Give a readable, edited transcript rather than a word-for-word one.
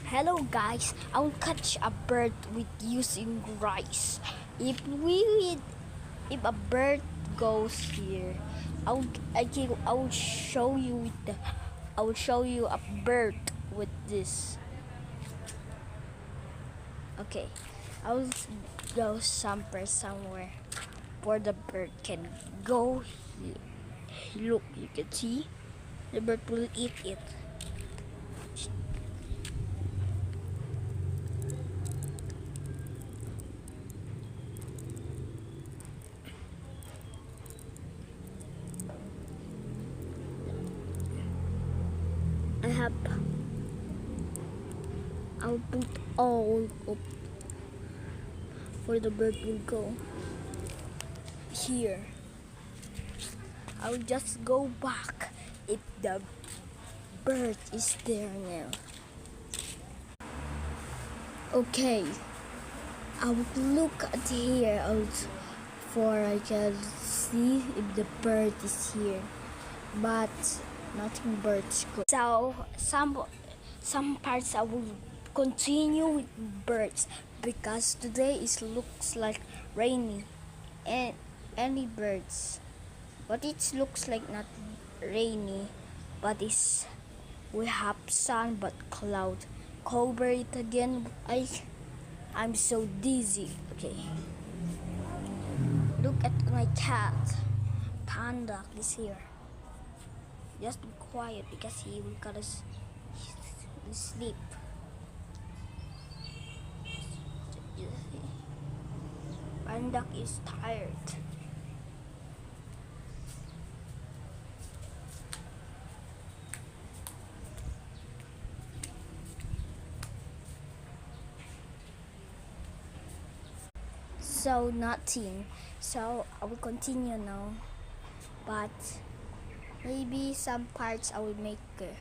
Hello guys, I will catch a bird with using rice. If a bird goes here, I will show you a bird with this. Okay, I will go somewhere where the bird can go here. Look, you can see the bird will eat it. I have I'll put all up where the bird will go. Here. I'll just go back if the bird is there now. Okay. I will look at here out for I can see if the bird is here. But nothing birds go. So some parts I will continue with birds because today is looks like rainy and any birds, but it looks like not rainy, but it's we have sun but cloud cover it again. I'm so dizzy. Okay, look at my cat. Panda is here. Just be quiet because he will gotta sleep. Panda is tired. So nothing. So I will continue now. But maybe some parts I will make